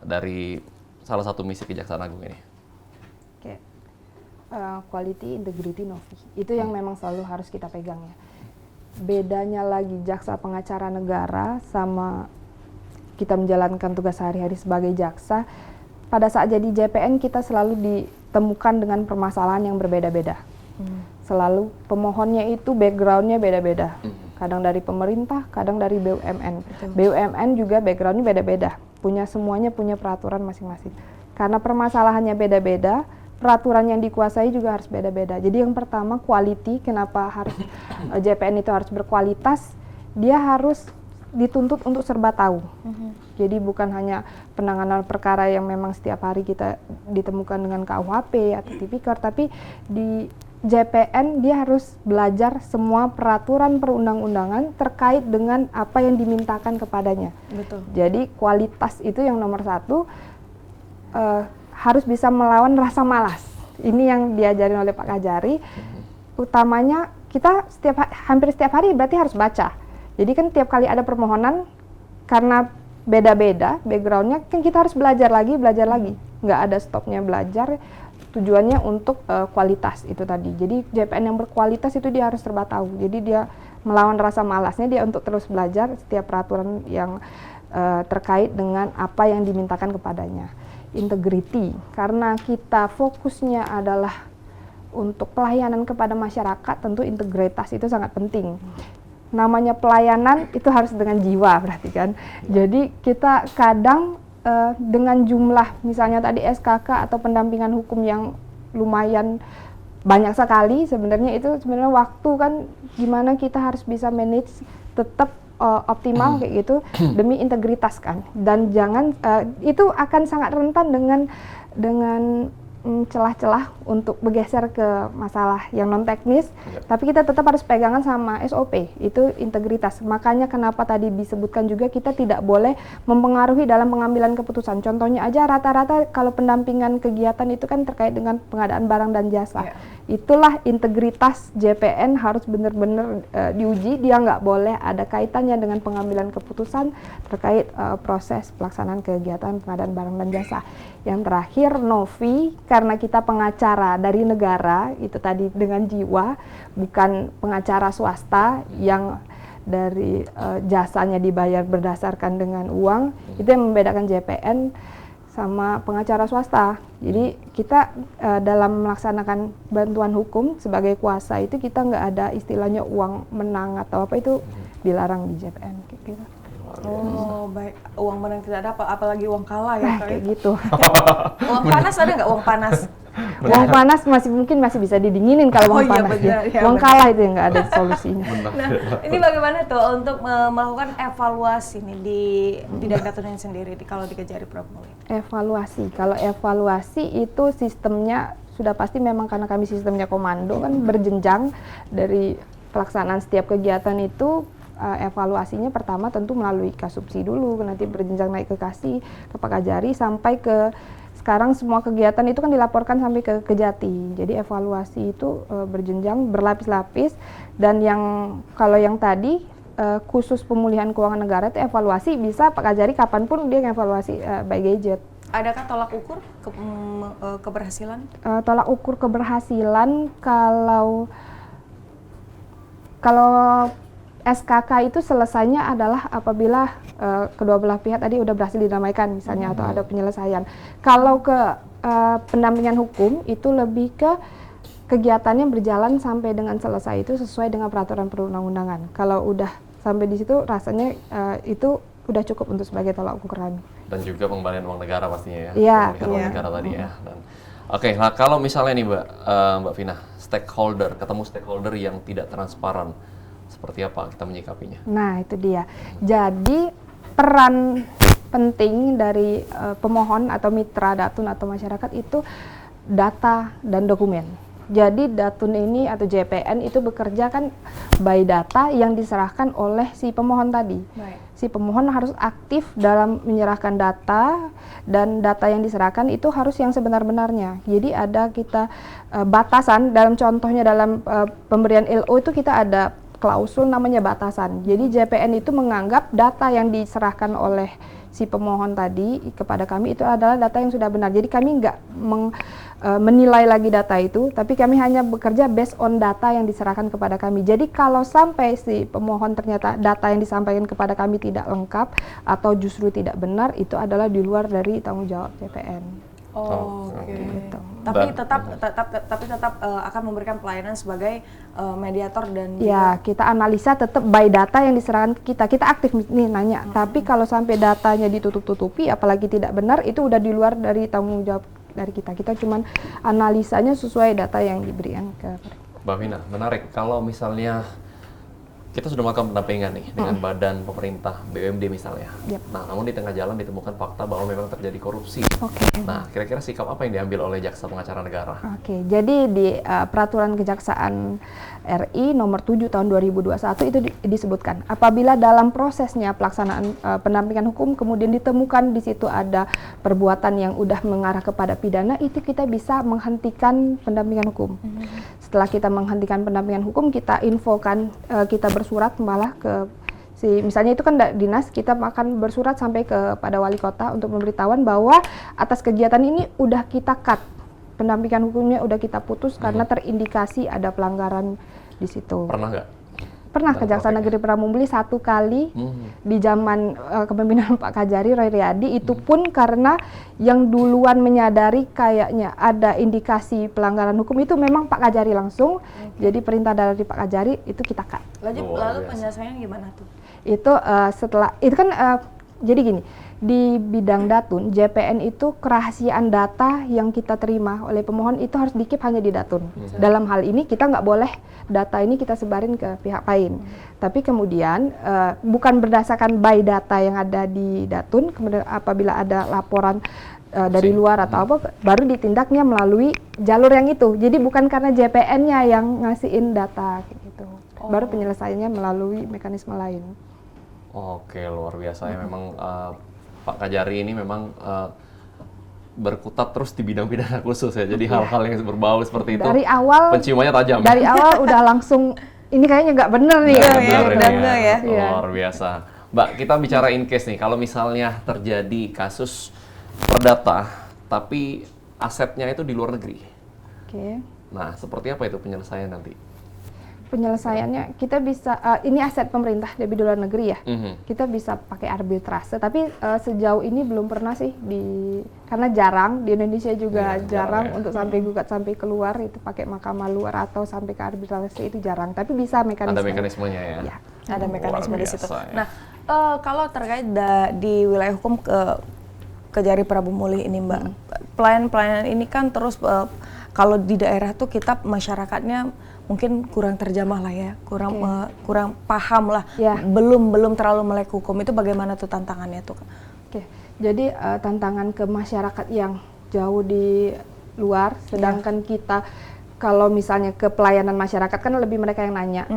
Speaker 1: dari salah satu misi Kejaksaan Agung ini?
Speaker 3: Quality, integrity, novice. Itu yang memang selalu harus kita pegang ya. Bedanya lagi jaksa pengacara negara sama kita menjalankan tugas sehari-hari sebagai jaksa, pada saat jadi JPN kita selalu ditemukan dengan permasalahan yang berbeda-beda. Selalu pemohonnya itu backgroundnya beda-beda. Kadang dari pemerintah, kadang dari BUMN. BUMN juga backgroundnya beda-beda. Semuanya punya peraturan masing-masing. Karena permasalahannya beda-beda, peraturan yang dikuasai juga harus beda-beda. Jadi yang pertama quality, kenapa harus JPN itu harus berkualitas, dia harus dituntut untuk serba tahu. Jadi bukan hanya penanganan perkara yang memang setiap hari kita ditemukan dengan KUHP atau tipikor, tapi di JPN dia harus belajar semua peraturan perundang-undangan terkait dengan apa yang dimintakan kepadanya.
Speaker 2: Betul.
Speaker 3: Jadi kualitas itu yang nomor satu, harus bisa melawan rasa malas. Ini yang diajarin oleh Pak Kajari. Utamanya kita hampir setiap hari berarti harus baca. Jadi kan tiap kali ada permohonan, karena beda-beda backgroundnya, kan kita harus belajar lagi. nggak ada stopnya belajar. Tujuannya untuk kualitas itu tadi. Jadi JPN yang berkualitas itu dia harus serba tahu. Jadi dia melawan rasa malasnya dia untuk terus belajar setiap peraturan yang terkait dengan apa yang dimintakan kepadanya. Integrity, karena kita fokusnya adalah untuk pelayanan kepada masyarakat, tentu integritas itu sangat penting. Namanya pelayanan itu harus dengan jiwa berarti kan. Jadi kita kadang dengan jumlah misalnya tadi SKK atau pendampingan hukum yang lumayan banyak sekali, sebenarnya waktu kan gimana kita harus bisa manage tetap optimal kayak gitu demi integritas kan, dan jangan itu akan sangat rentan dengan celah-celah untuk bergeser ke masalah yang non teknis, tapi kita tetap harus pegangan sama SOP, itu integritas. Makanya kenapa tadi disebutkan juga kita tidak boleh mempengaruhi dalam pengambilan keputusan. Contohnya aja rata-rata kalau pendampingan kegiatan itu kan terkait dengan pengadaan barang dan jasa. Itulah integritas JPN harus benar-benar diuji, dia nggak boleh ada kaitannya dengan pengambilan keputusan terkait proses pelaksanaan kegiatan pengadaan barang dan jasa. Yang terakhir, Novi, karena kita pengacara dari negara, itu tadi dengan jiwa, bukan pengacara swasta yang dari jasanya dibayar berdasarkan dengan uang, itu yang membedakan JPN sama pengacara swasta. Jadi kita dalam melaksanakan bantuan hukum sebagai kuasa itu kita nggak ada istilahnya uang menang atau apa, itu dilarang di JPN gitu.
Speaker 2: Oh baik, uang menang tidak ada, apalagi uang kalah ya
Speaker 3: kayak gitu.
Speaker 2: Uang panas ada nggak, uang panas?
Speaker 3: Uang panas masih bisa didinginin kalau uang panas ya. Uang kalah itu yang nggak ada solusinya.
Speaker 2: Nah, ini bagaimana tuh untuk melakukan evaluasi nih di bidang Datunin sendiri kalau di Kejari Pramuli?
Speaker 3: Evaluasi, kalau evaluasi itu sistemnya sudah pasti memang karena kami sistemnya komando kan berjenjang dari pelaksanaan setiap kegiatan itu. Evaluasinya pertama tentu melalui Kasubsi dulu, nanti berjenjang naik ke Kasih, ke Pak Kajari, sampai ke sekarang semua kegiatan itu kan dilaporkan sampai ke Kejati. Jadi evaluasi itu berjenjang, berlapis-lapis, dan kalau yang tadi khusus pemulihan keuangan negara itu evaluasi bisa Pak Kajari kapanpun dia ngevaluasi by gadget.
Speaker 2: Adakah tolak ukur keberhasilan?
Speaker 3: Tolak ukur keberhasilan kalau SKK itu selesainya adalah apabila kedua belah pihak tadi udah berhasil didamaikan misalnya, atau ada penyelesaian. Kalau ke pendampingan hukum itu lebih ke kegiatannya berjalan sampai dengan selesai itu sesuai dengan peraturan perundang-undangan. Kalau udah sampai di situ rasanya itu udah cukup untuk sebagai tolak ukur kami.
Speaker 1: Dan juga pengembalian uang negara pastinya ya.
Speaker 3: Iya.
Speaker 1: Uang negara tadi ya. Oke, nah kalau misalnya nih Mbak Vina, ketemu stakeholder yang tidak transparan, seperti apa kita menyikapinya?
Speaker 3: Nah, itu dia. Jadi peran penting dari pemohon atau mitra Datun atau masyarakat itu data dan dokumen. Jadi Datun ini atau JPN itu bekerja kan by data yang diserahkan oleh si pemohon tadi.
Speaker 2: Baik.
Speaker 3: Si pemohon harus aktif dalam menyerahkan data, dan data yang diserahkan itu harus yang sebenar-benarnya. Jadi ada kita batasan, dalam contohnya dalam pemberian LO itu kita ada klausul namanya batasan. Jadi JPN itu menganggap data yang diserahkan oleh si pemohon tadi kepada kami itu adalah data yang sudah benar. Jadi kami nggak menilai lagi data itu, tapi kami hanya bekerja based on data yang diserahkan kepada kami. Jadi kalau sampai si pemohon ternyata data yang disampaikan kepada kami tidak lengkap atau justru tidak benar, itu adalah di luar dari tanggung jawab JPN.
Speaker 2: Oke.
Speaker 3: Gitu.
Speaker 2: Tapi tetap akan memberikan pelayanan sebagai mediator dan
Speaker 3: ya
Speaker 2: juga...
Speaker 3: kita analisa tetap by data yang diserahkan kita aktif nih nanya. Tapi kalau sampai datanya ditutup-tutupi apalagi tidak benar, itu udah di luar dari tanggung jawab dari kita cuman analisanya sesuai data yang diberikan ke
Speaker 1: Mbak Vina, menarik kalau misalnya kita sudah melakukan pendampingan nih dengan badan pemerintah, BUMD misalnya. Nah, namun di tengah jalan ditemukan fakta bahwa memang terjadi korupsi. Nah, kira-kira sikap apa yang diambil oleh Jaksa Pengacara Negara?
Speaker 3: Jadi di Peraturan Kejaksaan RI nomor 7 tahun 2021 itu disebutkan apabila dalam prosesnya pelaksanaan pendampingan hukum kemudian ditemukan di situ ada perbuatan yang udah mengarah kepada pidana, itu kita bisa menghentikan pendampingan hukum. Setelah kita menghentikan pendampingan hukum, kita infokan, kita bersurat malah ke misalnya itu kan dinas, kita akan bersurat sampai kepada wali kota untuk memberitahuan bahwa atas kegiatan ini udah kita cut, pendampingan hukumnya udah kita putus karena terindikasi ada pelanggaran di situ.
Speaker 1: Pernah nggak?
Speaker 3: Pernah Kejaksaan Negeri Pramumbuli 1 kali di zaman kepemimpinan Pak Kajari Roy Riyadi, itu pun karena yang duluan menyadari kayaknya ada indikasi pelanggaran hukum itu memang Pak Kajari langsung. Jadi perintah dari Pak Kajari itu kita cut.
Speaker 2: Lalu penyelesaiannya gimana tuh?
Speaker 3: Itu setelah itu kan jadi gini, di bidang Datun, JPN itu kerahasiaan data yang kita terima oleh pemohon itu harus di-keep hanya di Datun. Dalam hal ini kita nggak boleh data ini kita sebarin ke pihak lain. Tapi kemudian bukan berdasarkan by data yang ada di Datun, kemudian apabila ada laporan dari luar atau apa, baru ditindaknya melalui jalur yang itu. Jadi bukan karena JPN-nya yang ngasihin data gitu. Baru penyelesaiannya melalui mekanisme lain.
Speaker 1: Oke, luar biasa ya memang Pak Kajari ini memang berkutat terus di bidang pidana khusus ya. Jadi hal-hal yang berbau seperti itu
Speaker 3: Dari awal
Speaker 1: penciumannya tajam.
Speaker 3: Dari awal udah langsung ini kayaknya nggak bener nih.
Speaker 1: Nggak benar
Speaker 2: udah
Speaker 1: ini
Speaker 2: enggak ya.
Speaker 1: Luar biasa. Mbak, kita bicara in case nih, kalau misalnya terjadi kasus perdata tapi asetnya itu di luar negeri.
Speaker 3: Oke.
Speaker 1: Nah, seperti apa itu penyelesaian nanti?
Speaker 3: Penyelesaiannya kita bisa ini aset pemerintah dari luar negeri ya. Kita bisa pakai arbitrase, tapi sejauh ini belum pernah sih karena jarang di Indonesia juga jarang
Speaker 1: ya.
Speaker 3: untuk sampai gugat sampai keluar itu pakai mahkamah luar atau sampai ke arbitrase itu jarang. Tapi bisa mekanisme.
Speaker 1: Ada mekanismenya ya.
Speaker 3: Ya.
Speaker 2: Ada mekanisme di situ.
Speaker 1: Biasa, ya.
Speaker 2: Nah, kalau terkait di wilayah hukum Kejari Prabumulih ini, Mbak, pelayanan ini kan terus kalau di daerah tuh kita masyarakatnya mungkin kurang terjamah lah ya, kurang paham lah, belum terlalu melek hukum. Itu bagaimana tuh tantangannya tuh?
Speaker 3: Oke, jadi tantangan ke masyarakat yang jauh di luar, sedangkan kita kalau misalnya ke pelayanan masyarakat kan lebih mereka yang nanya.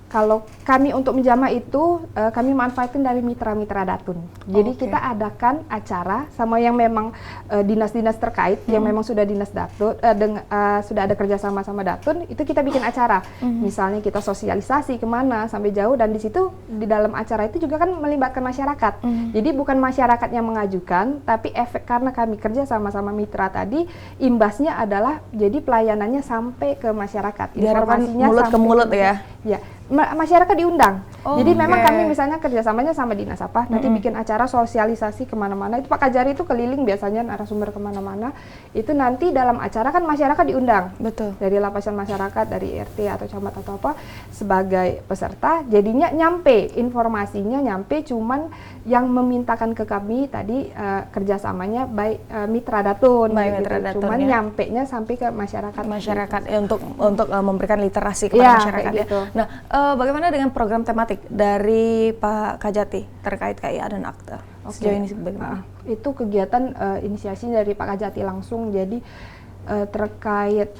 Speaker 3: Kalau kami untuk menjamah itu kami manfaatin dari mitra-mitra Datun. Jadi kita adakan acara sama yang memang dinas-dinas terkait yang memang sudah dinas Datun, sudah ada kerjasama sama Datun, itu kita bikin acara. Misalnya kita sosialisasi kemana sampai jauh, dan di situ di dalam acara itu juga kan melibatkan masyarakat. Jadi bukan masyarakat yang mengajukan, tapi efek karena kami kerja sama-sama mitra tadi, imbasnya adalah jadi pelayanannya sampai ke masyarakat.
Speaker 2: Informasinya mulut ke mulut ya.
Speaker 3: Ya. Masyarakat diundang. Jadi memang kami misalnya kerjasamanya sama dinas apa, nanti bikin acara sosialisasi kemana-mana. Itu Pak Kajari itu keliling biasanya narasumber kemana-mana. Itu nanti dalam acara kan masyarakat diundang.
Speaker 2: Betul.
Speaker 3: Dari lapisan masyarakat, dari RT atau camat atau apa sebagai peserta. Jadinya informasinya nyampe, cuman yang memintakan ke kami tadi kerjasamanya baik mitra Datun.
Speaker 2: Mitra Datun,
Speaker 3: cuman
Speaker 2: ya.
Speaker 3: nyampenya sampai ke masyarakat.
Speaker 2: Untuk memberikan literasi kepada masyarakat ya.
Speaker 3: Gitu.
Speaker 2: Nah, bagaimana dengan program tematik dari Pak Kajati terkait KIA dan akta? Sejauh ini bagaimana?
Speaker 3: Itu kegiatan inisiasi dari Pak Kajati langsung, jadi terkait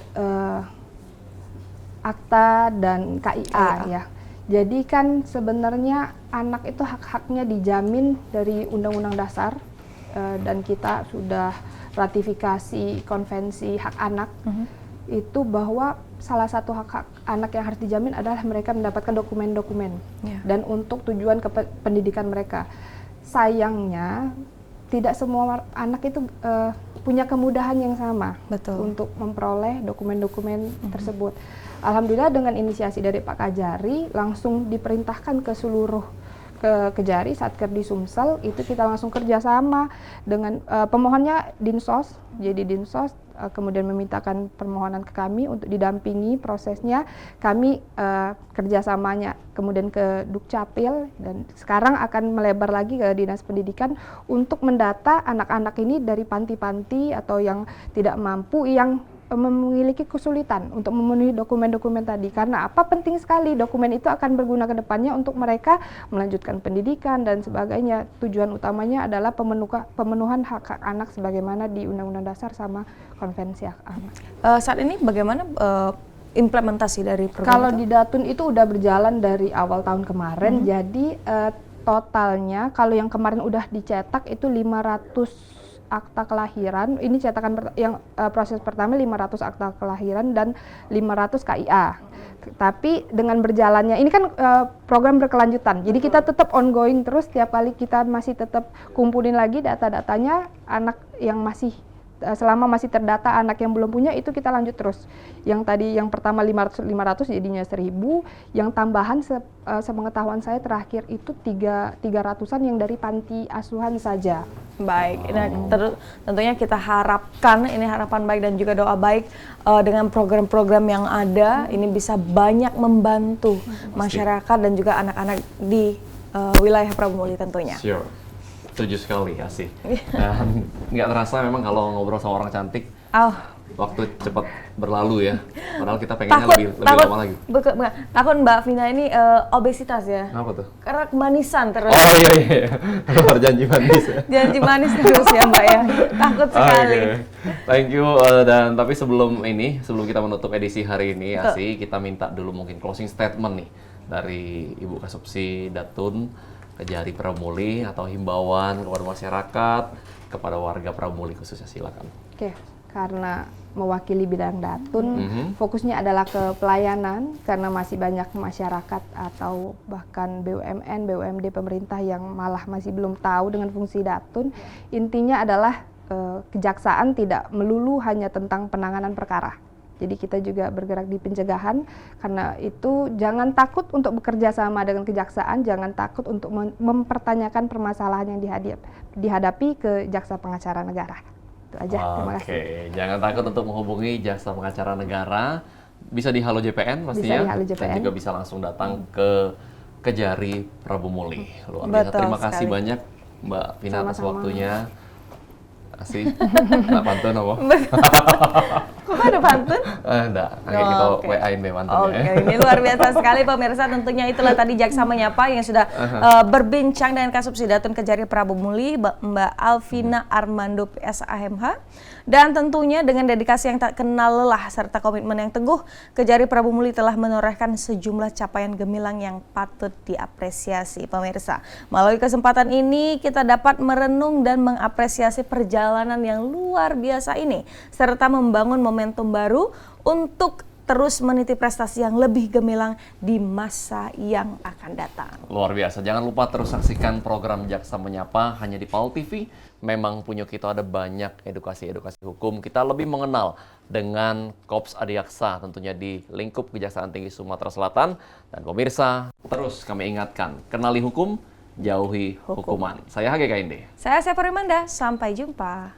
Speaker 3: akta dan KIA ya. Jadi kan sebenarnya anak itu hak-haknya dijamin dari Undang-Undang Dasar dan kita sudah ratifikasi konvensi hak anak. Itu bahwa salah satu hak anak yang harus dijamin adalah mereka mendapatkan dokumen-dokumen dan untuk tujuan pendidikan mereka. Sayangnya tidak semua anak itu punya kemudahan yang sama untuk memperoleh dokumen-dokumen tersebut. Alhamdulillah dengan inisiasi dari Pak Kajari langsung diperintahkan ke seluruh Kejari Satker di Sumsel, itu kita langsung kerjasama dengan pemohonnya Dinsos, jadi Dinsos kemudian memintakan permohonan ke kami untuk didampingi prosesnya, kami kerjasamanya kemudian ke Dukcapil, dan sekarang akan melebar lagi ke Dinas Pendidikan untuk mendata anak-anak ini dari panti-panti atau yang tidak mampu, yang memiliki kesulitan untuk memenuhi dokumen-dokumen tadi. Karena apa? Penting sekali, dokumen itu akan berguna ke depannya untuk mereka melanjutkan pendidikan dan sebagainya. Tujuan utamanya adalah pemenuhan hak-hak anak sebagaimana di Undang-Undang Dasar sama Konvensi Hak Anak.
Speaker 2: Saat ini bagaimana implementasi dari program
Speaker 3: Kalau
Speaker 2: itu?
Speaker 3: di Datun itu udah berjalan dari awal tahun kemarin, jadi totalnya kalau yang kemarin udah dicetak itu 500 akta kelahiran. Ini cetakan proses pertama 500 akta kelahiran dan 500 KIA. Tapi dengan berjalannya ini kan program berkelanjutan. Jadi kita tetap ongoing terus, tiap kali kita masih tetap kumpulin lagi data-datanya anak yang masih selama masih terdata, anak yang belum punya itu kita lanjut terus. Yang tadi yang pertama 500 jadinya 1000, yang tambahan sepengetahuan saya terakhir itu 300-an yang dari panti asuhan saja.
Speaker 2: Baik, nah, tentunya kita harapkan ini harapan baik dan juga doa baik dengan program-program yang ada ini bisa banyak membantu masyarakat dan juga anak-anak di wilayah Pramuli tentunya.
Speaker 1: Sure. Setuju sekali, asik. Dan nggak terasa memang kalau ngobrol sama orang cantik, waktu cepat berlalu ya. Padahal kita pengennya lebih lama lagi.
Speaker 2: Bukan, takut Mbak Vina ini obesitas ya.
Speaker 1: Apa tuh?
Speaker 2: Karena kemanisan terus.
Speaker 1: Oh iya. Keluar janji manis ya.
Speaker 2: Janji manis terus ya Mbak ya. Takut sekali.
Speaker 1: Okay. Thank you. Dan tapi sebelum kita menutup edisi hari ini, Asi, kita minta dulu mungkin closing statement nih dari Ibu Kasubsi Datun Kejari Pramuli atau himbauan kepada masyarakat, kepada warga Pramuli khususnya, silakan.
Speaker 3: Oke, karena mewakili bidang Datun, fokusnya adalah ke pelayanan karena masih banyak masyarakat atau bahkan BUMN, BUMD pemerintah yang malah masih belum tahu dengan fungsi Datun. Intinya adalah kejaksaan tidak melulu hanya tentang penanganan perkara. Jadi kita juga bergerak di pencegahan, karena itu jangan takut untuk bekerja sama dengan kejaksaan, jangan takut untuk mempertanyakan permasalahan yang dihadapi ke jaksa pengacara negara. Itu aja, terima kasih.
Speaker 1: Oke, jangan takut untuk menghubungi jaksa pengacara negara, bisa di Halo JPN pastinya,
Speaker 3: bisa di Halo JPN.
Speaker 1: Dan juga bisa langsung datang ke Kejari Pramuli. Luar biasa, terima kasih banyak Mbak Vina atas waktunya. Asih, nggak pantun apa?
Speaker 2: Kok ada pantun?
Speaker 1: Enggak, kita WA-in deh pantunnya.
Speaker 2: Oke, ini luar biasa sekali pemirsa. Tentunya itulah tadi Jaksa Menyapa yang sudah berbincang dengan Kasubsi Datun Kejari Pramuli, Mbak Alvina Armando PS AMH. Dan tentunya dengan dedikasi yang tak kenal lelah serta komitmen yang teguh, Kejari Pramuli telah menorehkan sejumlah capaian gemilang yang patut diapresiasi pemirsa. Melalui kesempatan ini kita dapat merenung dan mengapresiasi perjalanan yang luar biasa ini, serta membangun momentum baru untuk terus meniti prestasi yang lebih gemilang di masa yang akan datang.
Speaker 1: Luar biasa. Jangan lupa terus saksikan program Jaksa Menyapa hanya di PAUL TV. Memang punya kita ada banyak edukasi-edukasi hukum. Kita lebih mengenal dengan Kops Adiaksa tentunya di lingkup Kejaksaan Tinggi Sumatera Selatan. Dan pemirsa, terus kami ingatkan, kenali hukum, jauhi hukuman. Saya Hage Kainde.
Speaker 2: Saya Sepa Rimanda, sampai jumpa.